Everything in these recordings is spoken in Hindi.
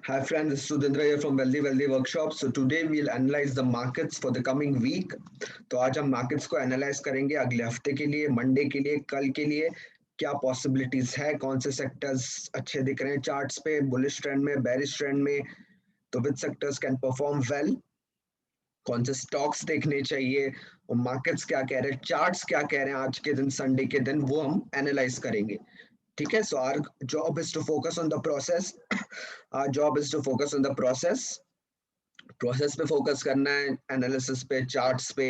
Hi friends, this is Sudhindra here from Wealthy Workshop. So today we'll analyze the markets for the coming week. तो आज हम मार्केट्स को एनालाइज करेंगे अगले हफ्ते के लिए, मंडे के लिए, कल के लिए क्या पॉसिबिलिटीज है, कौन से सेक्टर्स अच्छे दिख रहे हैं चार्ट्स पे, बुलिश ट्रेंड में, बेरिश ट्रेंड में, तो विच सेक्टर्स कैन परफॉर्म वेल, कौन से स्टॉक्स देखने चाहिए और मार्केट्स क्या कह रहे हैं, चार्ट्स क्या कह रहे हैं आज के दिन, संडे के दिन, वो हम एनालाइज करेंगे. ठीक है. So our job is to focus on the process. Our job is to focus on the process पे फोकस करना है, एनालिसिस पे, चार्ट्स पे,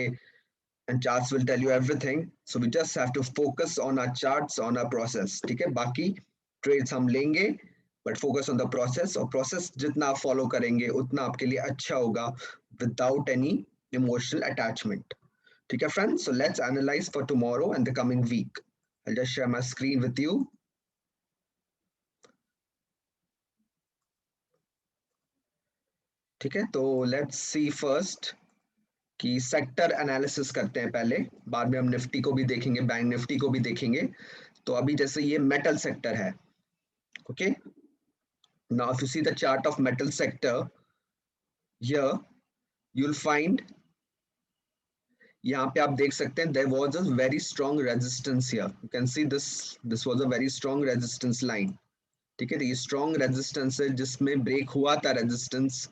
and charts will tell you everything. So we just have to focus on our charts, on our process. ठीक है. बाकी ट्रेड्स हम लेंगे but focus on the process, और प्रोसेस जितना आप फॉलो करेंगे उतना आपके लिए अच्छा होगा विदाउट एनी इमोशनल अटैचमेंट. ठीक है friends. So let's analyse for tomorrow and the coming week. I'll just share my screen with you. ठीक है. तो लेट्स सी फर्स्ट कि सेक्टर एनालिसिस करते हैं पहले, बाद में हम निफ्टी को भी देखेंगे, बैंक निफ्टी को भी देखेंगे. तो अभी जैसे ये मेटल सेक्टर है. Okay. Now if you see the chart of metal sector, here you will find, यहाँ पे आप देख सकते हैं there was a very strong resistance here. You can see this was a very strong resistance line. ठीक है. तो ये स्ट्रॉन्ग रेजिस्टेंस है जिसमें ब्रेक हुआ था रेजिस्टेंस,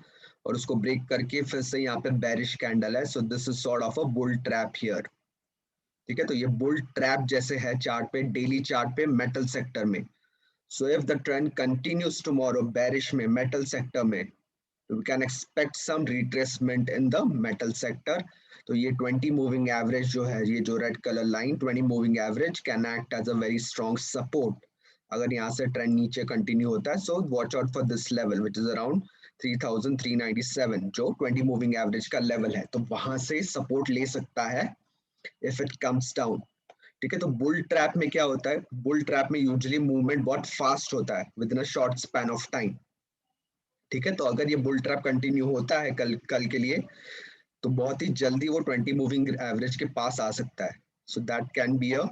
और उसको ब्रेक करके फिर से यहाँ पे बेरिश कैंडल है. So this is sort of a bull trap here. ठीक है. तो ये बुल ट्रैप जैसे है चार्ट पे, डेली चार्ट पे, मेटल सेक्टर में. So if the trend continues tomorrow bearish में मेटल सेक्टर में, we can expect some retracement in the metal sector. तो ये 20 मूविंग एवरेज जो है, ये जो red colour line 20 moving average can act as a very strong support अगर यहाँ से ट्रेंड नीचे कंटिन्यू होता है. So watch out for this level which is around 3397 जो 20 मूविंग एवरेज का लेवल है. तो वहां से सपोर्ट ले सकता है इफ इट कम्स डाउन. ठीक है. तो बुल ट्रैप में क्या होता है, बुल ट्रैप में यूजुअली मूवमेंट बहुत फास्ट होता है with in a short span of time. ठीक है. तो अगर ये बुल ट्रैप कंटिन्यू होता है कल के लिए, तो बहुत ही जल्दी वो 20 मूविंग एवरेज के पास आ सकता है. So that can be a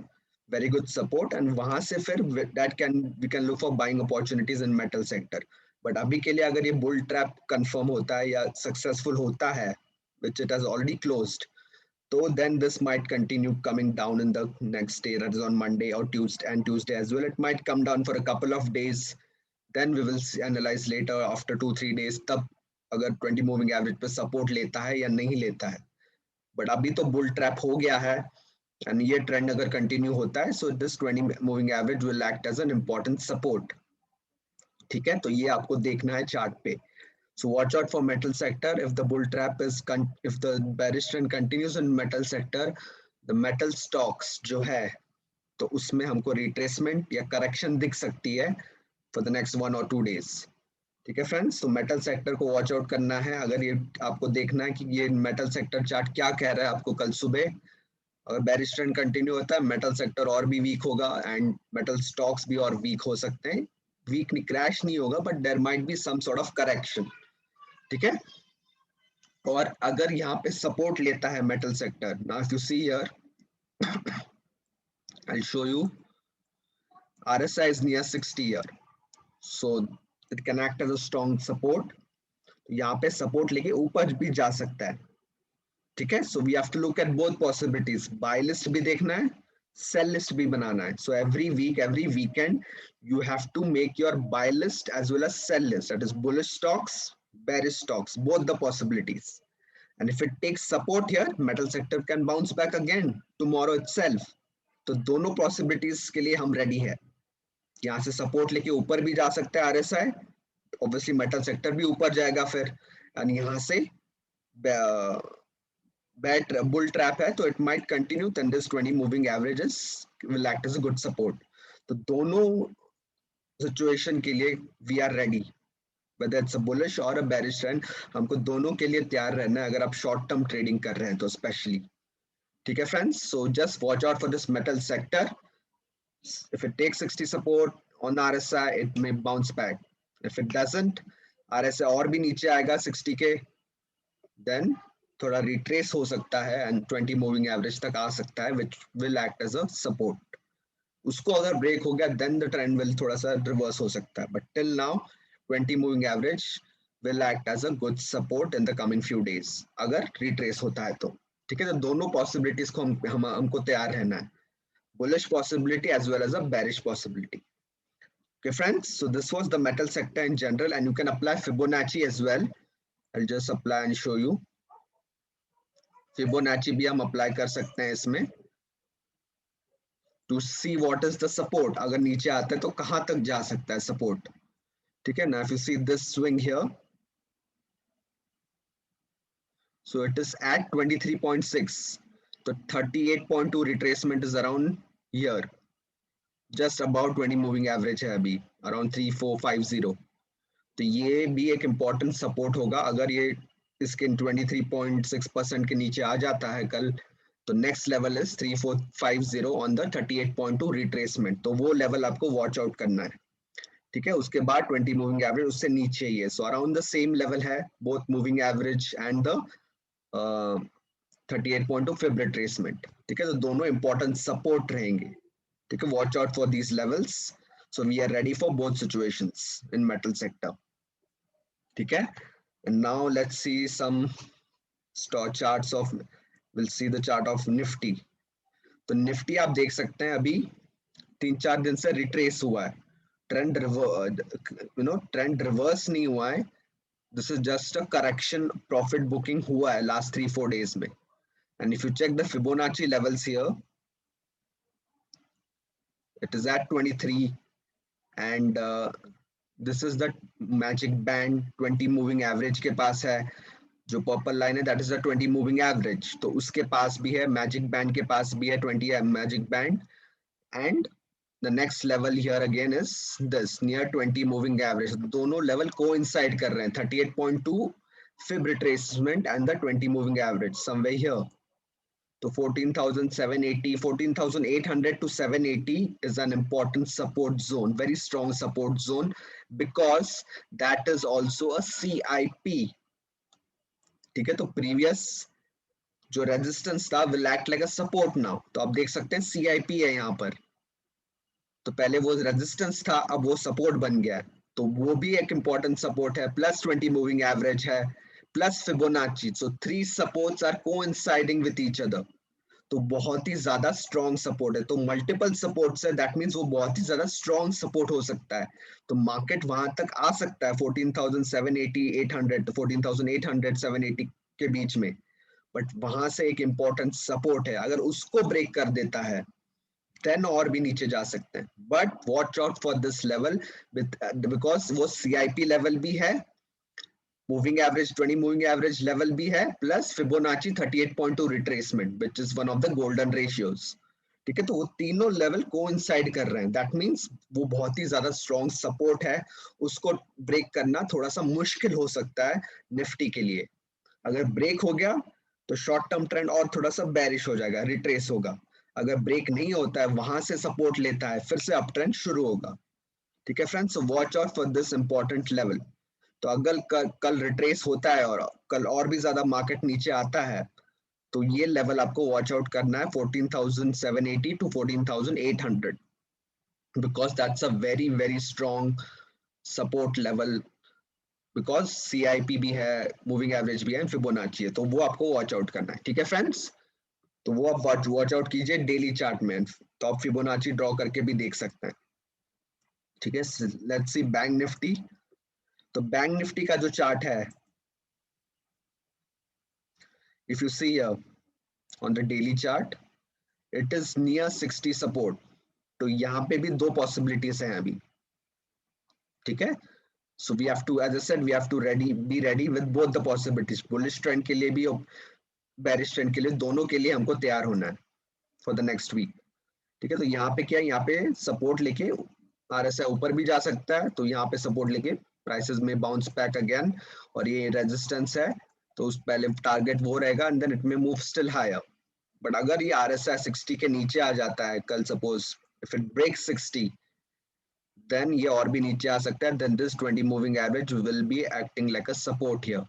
very good support, and वहां से फिर we can look for buying opportunities in metal sector. But अभी के लिए अगर ये बुल ट्रैप कंफर्म होता है या सक्सेसफुल होता है, which it has already closed, तो then this might continue coming down in the next day, that is on Monday or Tuesday as well. It might come down for a couple of days, then we will analyze later after 2-3 days तब अगर 20 मूविंग एवरेज पे सपोर्ट लेता है या नहीं लेता है. बट अभी तो बुल ट्रैप हो गया है, एंड ये ट्रेंड अगर कंटिन्यू होता है, so this 20 moving average will act as an important support. ठीक है. तो ये आपको देखना है चार्ट पे. So watch out for metal sector. If the bull trap is if the bearish trend continues in metal sector, the metal stocks जो है, तो उसमें हमको retracement या correction दिख सकती है for the next 1 or 2 days. ठीक है फ्रेंड्स. तो मेटल सेक्टर को वॉच आउट करना है. अगर ये आपको देखना है कि ये मेटल सेक्टर चार्ट क्या कह रहा है आपको कल सुबह, अगर बेरिश ट्रेंड कंटिन्यू होता है, मेटल सेक्टर और भी वीक होगा एंड मेटल स्टॉक्स भी और वीक हो सकते हैं. वीक नहीं, क्रैश नहीं होगा, but there might be some sort of correction. ठीक है. और अगर यहाँ पे सपोर्ट लेता है metal sector, now if you see here, I will show you RSI is near 60 here, so it can act as a strong support. यहाँ पे सपोर्ट लेके ऊपर भी जा सकता है. ठीक है. So we have to look at both possibilities. Buy list भी देखना है, सेल लिस्ट भी बनाना है. So every week, every weekend you have to make your buy list as well as sell list, that is bullish stocks, bearish stocks, both the possibilities. And if it takes support here, metal sector can bounce back again tomorrow itself. तो दोनों possibilities के लिए हम ready है. यहाँ से support लेके ऊपर भी जा सकता है RSI, obviously metal sector भी ऊपर जाएगा फिर, and यहाँ से bull trap है, तो it might continue, then this 20 moving averages will act as a good support. तो दोनों situation के लिए we are ready. whether it's a bullish or a bearish trend, हमको दोनों के लिए तैयार रहना है अगर आप शॉर्ट टर्म ट्रेडिंग कर रहे हैं तो स्पेशली. ठीक है friends. So just watch out for this metal sector. If it takes 60 support on RSI, it may bounce back. If it doesn't, RSI और भी नीचे आएगा 60 के, देन थोड़ा रिट्रेस हो सकता है एंड 20 मूविंग एवरेज तक आ सकता है, which will act as a support. उसको अगर ब्रेक हो गया, देन द ट्रेंड विल थोड़ा सा रिवर्स हो सकता है. But till now 20 moving average will act as a good support in the coming few days अगर रिट्रेस होता है तो। ठीक है, तो दोनों पॉसिबिलिटीज को हमको तैयार रहना है, bullish possibility as well as a bearish possibility. Okay friends, so this was the metal sector in general and you can apply Fibonacci as well. I'll just apply and show you. Fibonacci भी हम apply कर सकते हैं इसमें to see what is the support. अगर नीचे आता है तो कहाँ तक जा सकता है support. ठीक है ना, if you see this swing here, so it is at 23.6, so 38.2 retracement is around here, just about 20 moving average है अभी around 3450. तो ये भी एक important support होगा, अगर ये इसके 23.6% के नीचे आ जाता है कल, तो next level is 3450 on the 38.2 retracement, तो वो level आपको watch out करना है। ठीक है, उसके बाद 20 मूविंग एवरेज उससे नीचे ही है, so around the same level है both moving average and the 38.2 fib retracement. ठीक है, तो दोनों इंपॉर्टेंट सपोर्ट रहेंगे। ठीक है, watch out for these levels, so we are ready for both situations in metal sector. ठीक है, and now let's see some charts of, will see the chart of Nifty. तो निफ्टी आप देख सकते हैं अभी 3-4 दिन से रिट्रेस हुआ है, ट्रेंड ट्रेंड रिवर्स नहीं हुआ है, this is just a correction, profit booking हुआ है लास्ट 3-4 डेज में। And if you check the Fibonacci levels here, it is at 23 and this is the magic band 20 moving average के पास है, जो पर्पल लाइन है that is the 20 moving average, तो उसके पास भी है, मैजिक बैंड के पास भी है 20 magic band, and the next level here again is this near 20 moving average. दोनों level coincide कर रहे हैं, 38.2 fib retracement and the 20 moving average somewhere here. तो 14,780, 14,800 to 780 is an important support zone, very strong support zone, because that is also a CIP. ठीक है, तो previous जो resistance था will act like a support now. तो आप देख सकते हैं CIP है यहाँ पर, तो पहले वो रेजिस्टेंस था, अब वो सपोर्ट बन गया है, तो वो भी एक इंपॉर्टेंट सपोर्ट है, प्लस 20 मूविंग एवरेज है, plus Fibonacci, so 3 supports are coinciding with each other, तो बहुत ही ज्यादा स्ट्रॉन्ग सपोर्ट है, तो मल्टीपल सपोर्ट्स है, दैट मींस वो बहुत ही ज्यादा स्ट्रॉन्ग सपोर्ट हो सकता है, तो मार्केट वहां तक आ सकता है 14,780 800 14,800 780 के बीच में, बट वहां से एक इंपॉर्टेंट सपोर्ट है, अगर उसको ब्रेक कर देता है देन और भी नीचे जा सकते हैं, but watch out for this level because वो CIP लेवल भी है, moving average 20 moving average level भी है, plus Fibonacci 38.2 retracement which is one of the golden ratios. ठीक है, तो वो तीनों लेवल कोइंसाइड कर रहे हैं, दैट मींस वो बहुत ही ज्यादा स्ट्रॉन्ग सपोर्ट है, उसको ब्रेक करना थोड़ा सा मुश्किल हो सकता है निफ्टी के लिए। अगर ब्रेक हो गया तो शॉर्ट टर्म ट्रेंड और थोड़ा सा बेरिश हो जाएगा, रिट्रेस होगा, अगर ब्रेक नहीं होता है, वहां से सपोर्ट लेता है, फिर से अप ट्रेंड शुरू होगा। ठीक है friends, so watch out for this important level. तो अगर कल रिट्रेस होता है और कल और भी ज्यादा मार्केट नीचे आता है, तो ये लेवल आपको वॉच आउट करना है 14,780 to 14,800, because that's a very very strong support level, because CIP भी है, मूविंग एवरेज भी है, फिबोनाची है, तो वो आपको वॉच आउट करना है। ठीक है फ्रेंड्स, तो वो आप वॉच आउट कीजिए डेली चार्ट में, तो आप फिबोनाची ड्रॉ करके भी देख सकते हैं। ठीक है, लेट्स सी बैंक निफ्टी। तो बैंक निफ्टी का जो चार्ट है, if you see on the daily chart, it is near 60 support, तो यहाँ पे भी दो पॉसिबिलिटीज हैं अभी। ठीक है, so we have to, as I said, we have to be ready with both the possibilities, bullish trend के लिए भी और बेरिश ट्रेंड के लिए, दोनों के लिए हमको तैयार होना है फॉर द नेक्स्ट वीक। ठीक है, तो यहाँ पे क्या है, यहाँ पे सपोर्ट लेके RSI ऊपर भी जा सकता है, तो यहाँ पे सपोर्ट लेके प्राइसेस में बाउंस बैक अगेन, और ये रेजिस्टेंस है, तो उस पहले टारगेट वो रहेगा एंड देन इट में मूव स्टिल हायर। बट अगर ये RSI 60 के नीचे आ जाता है कल, suppose if it breaks 60, then ये और भी नीचे आ सकता है, then this 20 moving average will be acting like a support here.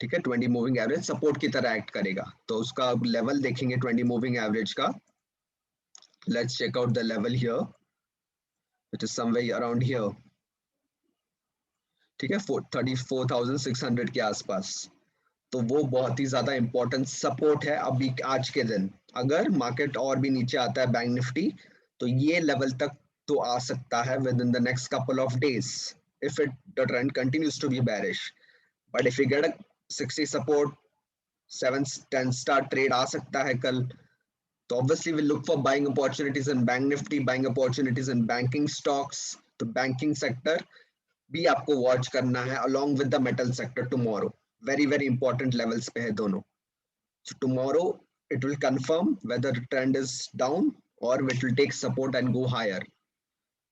ठीक है, 20 मूविंग एवरेज सपोर्ट की तरह एक्ट करेगा, तो उसका लेवल देखेंगे 20 मूविंग एवरेज का। Let's check out the level here, which is somewhere around here. ठीक है, 34,600 के आसपास। तो वो बहुत ही ज्यादा इंपॉर्टेंट सपोर्ट है अभी आज के दिन। अगर मार्केट और भी नीचे आता है बैंक निफ्टी, तो ये लेवल तक तो आ सकता है with in the next couple of days if it the trend continues to be bearish. But if we get a 60 support, 7 10 star trade आ सकता है कल, तो obviously we'll look for buying opportunities in bank nifty, buying opportunities in banking stocks. तो banking sector भी आपको वॉच करना है along with the metal sector tomorrow. Very very important levels पे है दोनों. So tomorrow it will confirm whether the trend is down or it will take support and go higher.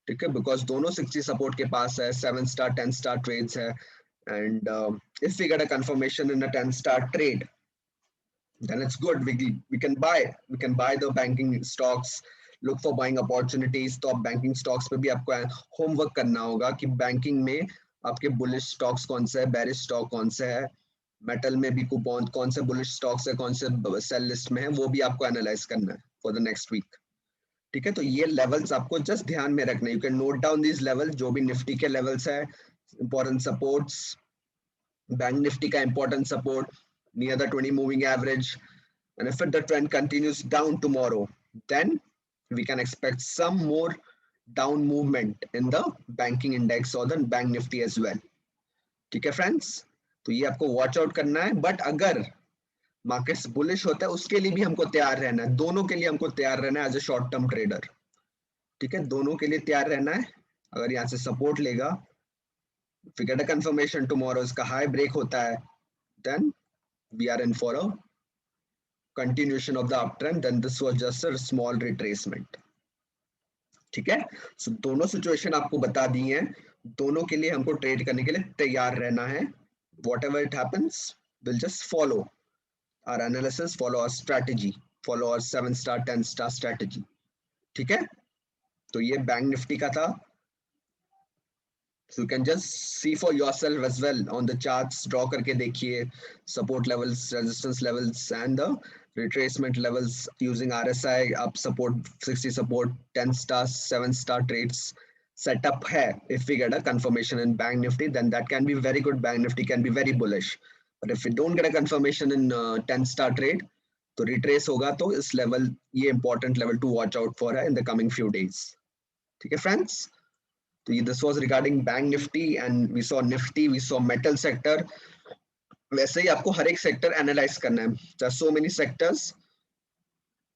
ठीक है, बिकॉज दोनों 60 सपोर्ट के पास है, 7 स्टार 10 स्टार ट्रेड्स है, and if we get a confirmation in a 10 star trade, then it's good. We can buy the banking stocks, look for buying opportunities. तो आप बैंकिंग स्टॉक्स पे भी आपको होमवर्क करना होगा कि बैंकिंग में आपके बुलिश स्टॉक्स कौन से है, बेरिश स्टॉक कौन से है, मेटल में भी कूपन कौन से बुलिश स्टॉक्स है, कौन से सेल लिस्ट में है, वो भी आपको एनालाइज करना है फॉर द नेक्स्ट वीक। ठीक है, तो ये लेवल्स आपको जस्ट ध्यान में रखना है। You can note down these level, जो भी निफ्टी के लेवल्स है, इंपॉर्टेंट सपोर्ट्स, बैंक निफ्टी का important support near the 20 moving average, and if the trend continues down tomorrow, then we can expect some more down movement in the banking index or the bank nifty as well. ठीक है फ्रेंड्स, तो ये आपको वॉच आउट करना है। बट अगर मार्केट्स बुलिश होता है, उसके लिए भी हमको तैयार रहना है, दोनों के लिए हमको तैयार रहना है as a short term trader. ठीक है, दोनों के लिए तैयार रहना है। अगर यहाँ से सपोर्ट लेगा, if we get a confirmation tomorrow इसका हाई ब्रेक होता है, then we are in for a continuation of the uptrend, then this was just a small retracement. ठीक है, सो दोनों सिचुएशन आपको बता दी हैं, दोनों के लिए हमको ट्रेड करने के लिए तैयार रहना है। whatever it happens, we'll just follow our analysis, follow our strategy, follow our 7 star 10 star strategy. ठीक है, तो ये बैंक निफ्टी का था। So you can just see for yourself as well on the charts, draw करके देखिए support levels, resistance levels and the retracement levels using RSI. आप support 60 support 10 stars 7 star trades setup है. If we get a confirmation in bank nifty, then that can be very good. Bank nifty can be very bullish, but if we don't get a confirmation in 10 star trade, तो retrace होगा, तो इस level ये important level to watch out for है in the coming few days. ठीक है friends, तो this was regarding bank nifty and we saw nifty, we saw metal sector. वैसे ही आपको हर एक सेक्टर एनालाइज करना है। there are so many sectors,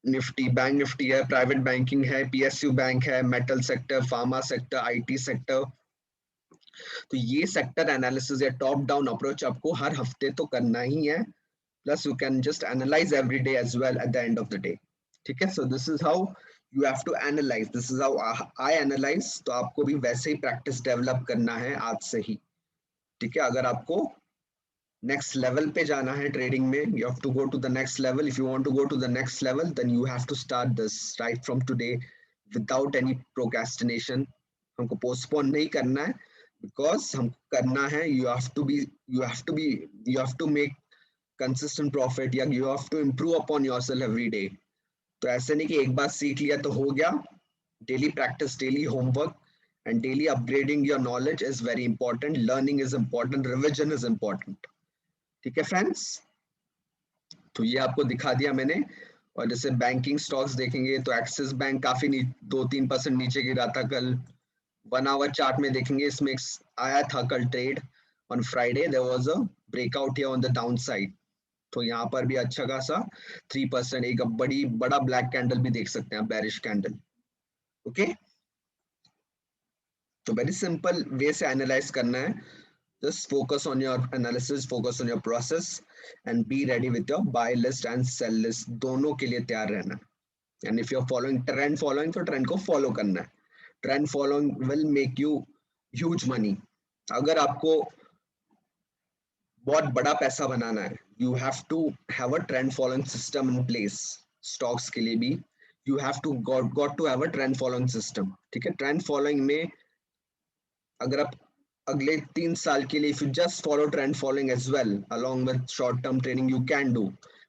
Nifty, bank Nifty है, प्राइवेट बैंकिंग है, पीएसयू बैंक है, metal sector, pharma sector, IT sector. तो ये सेक्टर एनालिसिस या टॉप डाउन अप्रोच आपको हर हफ्ते तो करना ही है, plus you can just analyse every day as well at the end of the day. ठीक है, so this is how you have to analyse, this is how I analyse. तो आपको भी वैसे ही प्रैक्टिस डेवलप करना है आज से ही। ठीक है, अगर आपको नेक्स्ट लेवल पे जाना है ट्रेडिंग में, you have to go to the next level. If you want to go to the next level, then you have to start this right from today without any procrastination. हमको पोस्टपोन नहीं करना है, बिकॉज हमको करना है, you have to make consistent profit, या you have to improve upon yourself every day. तो ऐसे नहीं कि एक बार सीख लिया तो हो गया। Daily practice, daily homework and daily upgrading your knowledge is very important. Learning is important, revision is important. ठीक है फ्रेंड्स, तो ये आपको दिखा दिया मैंने। और जैसे बैंकिंग स्टॉक्स देखेंगे तो एक्सिस बैंक काफी 2-3% नीचे गिरा था कल। 1 आवर चार्ट में देखेंगे, इसमें आया था कल trade on Friday, there was a breakout here on the down side. तो यहाँ पर भी अच्छा खासा 3%, एक बड़ा ब्लैक कैंडल भी देख सकते हैं, बेरिश कैंडल। ओके, तो वेरी सिंपल वे से एनालाइज करना है। Just focus on your analysis, focus on your process and be ready with your buy list and sell list, दोनों के लिए तैयार रहना। And if you're following trend following, तो trend को follow करना है। Trend following will make you huge money। अगर आपको बहुत बड़ा पैसा बनाना है, you have to have a trend following system in place। Stocks के लिए भी you have to got to have a trend following system। ठीक है, trend following में अगर आप अगले 3 साल के लिए, if you just follow trend following as well along with short term trading, you can do,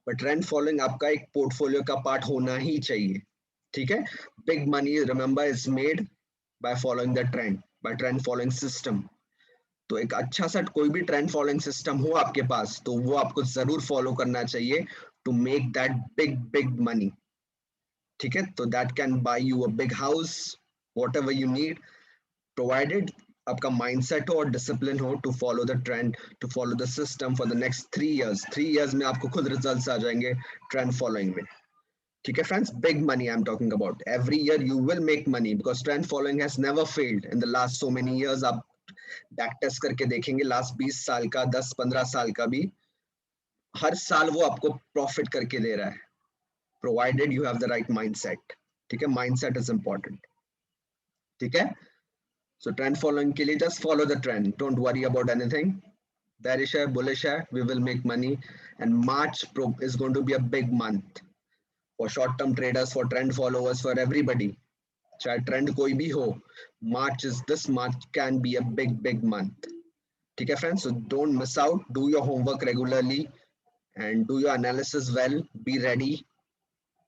but trend following आपका एक पोर्टफोलियो का पार्ट होना ही चाहिए। ठीक है, big money remember is made by following the trend, by trend following system। तो एक अच्छा सा कोई भी ट्रेंड फॉलोइंग सिस्टम हो आपके पास तो वो आपको जरूर फॉलो करना चाहिए to make that big big money. ठीक है, तो that can buy you a big house, whatever you need, provided आपका माइंडसेट हो और डिसिप्लिन हो to follow the trend, to follow the system for the next 3 years। 3 years में आपको खुद रिजल्ट्स आ जाएंगे ट्रेंड फॉलोइंग में। ठीक है friends, big money I am talking about. Every year you will make money because trend following has never failed in the last so many years. आप बैक टेस्ट करके देखेंगे लास्ट 20 साल का, 10-15 साल का भी, हर साल वो आपको प्रॉफिट करके दे रहा है, provided you have the right mindset. ठीक है, माइंडसेट इज इंपॉर्टेंट। ठीक है, सो ट्रेंड फॉलोइंग के लिए just follow the trend, don't worry about anything. Bearish है, बुलिश है, we will make money, and March is going to be a big month for short-term traders, for trend followers, for everybody. चाहे ट्रेंड कोई भी हो, March is this March can be a big big month. ठीक है friends, so don't miss out, do your homework regularly and do your analysis well, be ready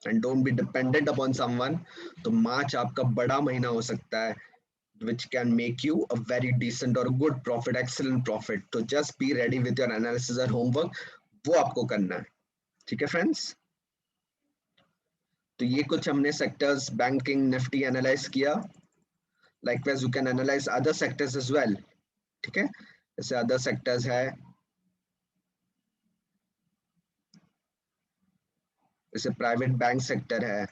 and don't be dependent upon someone. तो मार्च आपका बड़ा महीना हो सकता है which can make you a very decent or a good profit, excellent profit. तो just be ready with your analysis and homework, वो आपको करना है। ठीक है फ्रेंड्स, तो ये कुछ हमने सेक्टर्स बैंकिंग निफ्टी एनालाइज किया। Likewise you can analyse other sectors as well. ठीक है, जैसे अदर सेक्टर्स है, जैसे प्राइवेट बैंक सेक्टर है।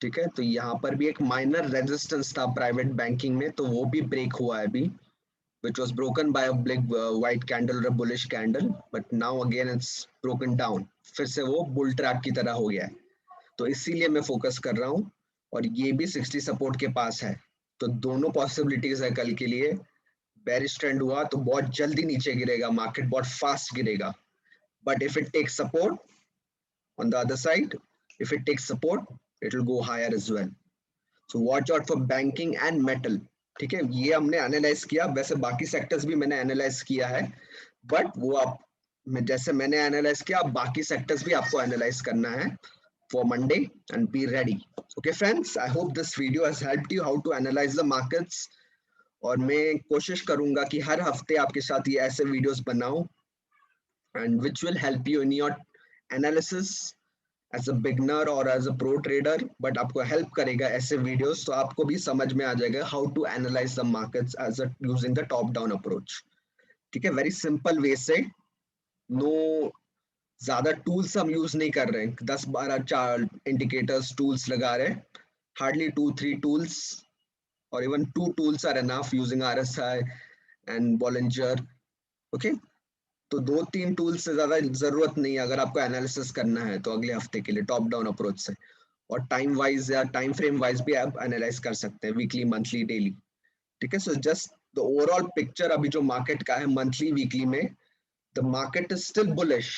ठीक है, तो यहाँ पर भी एक माइनर रेजिस्टेंस था प्राइवेट बैंकिंग में, तो वो भी ब्रेक हुआ है अभी, which was broken by a big white candle or a bullish candle, but now again it's broken down। फिर से वो बुल ट्रैप की तरह हो गया है, तो इसीलिए मैं फोकस कर रहा हूँ। और ये भी 60 सपोर्ट के पास है, तो दोनों पॉसिबिलिटीज है कल के लिए। बेरिश ट्रेंड हुआ तो बहुत जल्दी नीचे गिरेगा, मार्केट बहुत फास्ट गिरेगा, but if it takes support on the other side, if it takes support, it will go higher as well। So watch out for banking and metal। ठीक है, ये हमने एनालाइज किया, वैसे बाकी सेक्टर्स भी मैंने एनालाइज किया है, बट वो आप जैसे मैंने एनालाइज किया, बाकी सेक्टर्स भी आपको एनालाइज करना है for Monday and be ready। Okay friends, I hope this video has helped you how to analyze the markets। और मैं कोशिश करूंगा कि हर हफ्ते आपके साथ ये ऐसे वीडियोस बनाऊं and which will help you in your analysis as a beginner और as a pro trader. But आपको हेल्प करेगा ऐसे वीडियोस, तो आपको भी समझ में आ जाएगा how to analyse the markets as a using the top down approach. ठीक है, वेरी सिंपल वे से, नो ज्यादा टूल्स हम यूज नहीं कर रहे हैं, 10-12 चार इंडिकेटर्स टूल्स लगा रहे हैं, हार्डली 2-3 टूल्स, और even 2 tools are enough using RSI and Bollinger. Okay, तो 2-3 टूल्स से ज्यादा जरूरत नहीं है अगर आपको एनालिसिस करना है तो अगले हफ्ते के लिए टॉप डाउन अप्रोच से। और टाइम वाइज या टाइम फ्रेम वाइज भी आप एनालाइज कर सकते हैं, वीकली, मंथली, डेली। ठीक है, so just the overall picture अभी जो मार्केट का है मंथली वीकली में, the market is still bullish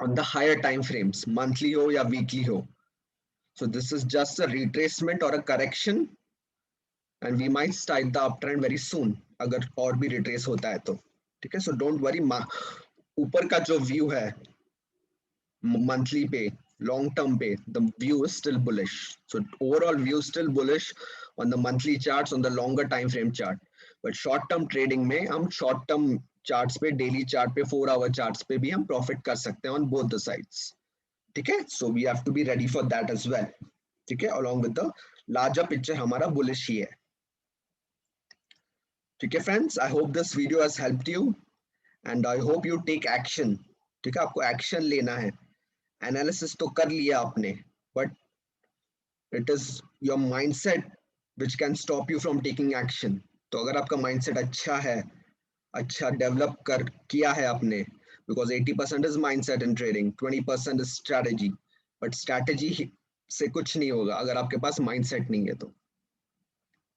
on the higher time frames, monthly हो या वीकली हो। So this is just a retracement और a correction and we might start the up trend very soon अगर और भी रिट्रेस होता है तो। ठीक है, सो डोंट वरी, ऊपर का जो व्यू है monthly पे, long term पे, the view is still bullish। So overall view is still bullish on the monthly charts, on the longer time frame chart। But short term trading में हम short term charts पे, daily chart पे, 4 hour charts पे भी हम profit कर सकते हैं on both the sides। ठीक है, so we have to be ready for that as well। ठीक है, along with the larger picture हमारा bullish ही है। ठीक है friends, I hope this video has helped you and I hope you take action। ठीक है, आपको एक्शन लेना है। एनालिसिस तो कर लिया आपने, but it is your mindset which can stop you from taking action. तो अगर आपका माइंडसेट अच्छा है, अच्छा डेवलप कर किया है आपने, because 80% is mindset in trading, 20% is strategy. But strategy से कुछ नहीं होगा अगर आपके पास माइंडसेट नहीं है तो।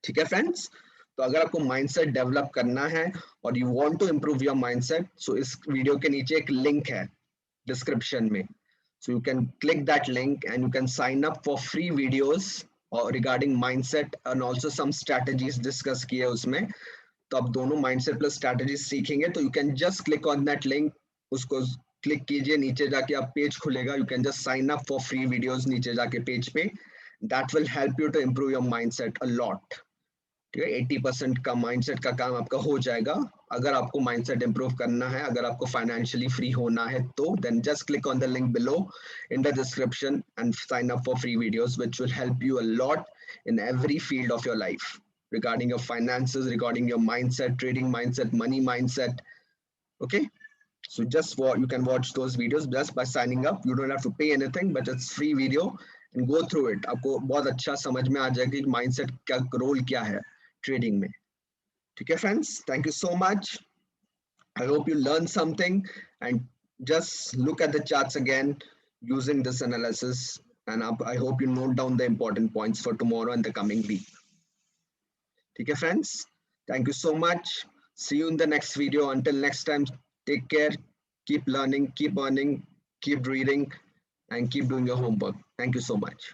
ठीक है फ्रेंड्स, तो अगर आपको माइंडसेट डेवलप करना है और you want to improve your mindset, so इस वीडियो के नीचे एक लिंक है डिस्क्रिप्शन में। So you can click that link and you can sign up for free videos or regarding mindset and also some strategies discuss किए उसमें। तो आप दोनों mindset plus strategies सीखेंगे, तो you can just click on that link, उसको क्लिक कीजिए, नीचे जाके आप पेज खुलेगा, you can just sign up for free videos नीचे जाके पेज पे। That will help you to improve your mindset a lot। ठीक है, 80% का माइंडसेट का काम आपका हो जाएगा। अगर आपको माइंडसेट इंप्रूव करना है, अगर आपको फाइनेंशियली फ्री होना है, तो then just click on the link below in the description and sign up for free videos which will help you a lot in every field of your life, regarding your finances, regarding your mindset, trading mindset, money mindset. Okay, so just you can watch those videos just by signing up. You don't have to pay anything, but it's free video and go through it. आपको बहुत अच्छा समझ में आ जाएगा कि माइंडसेट का रोल क्या है ट्रेडिंग में। ठीक है friends, thank you so much. I hope you learned something, and just look at the charts again using this analysis, and I hope you note down the important points for tomorrow and the coming week. Okay friends, thank you so much. See you in the next video. Until next time, take care, keep learning, keep earning, keep reading, and keep doing your homework. Thank you so much.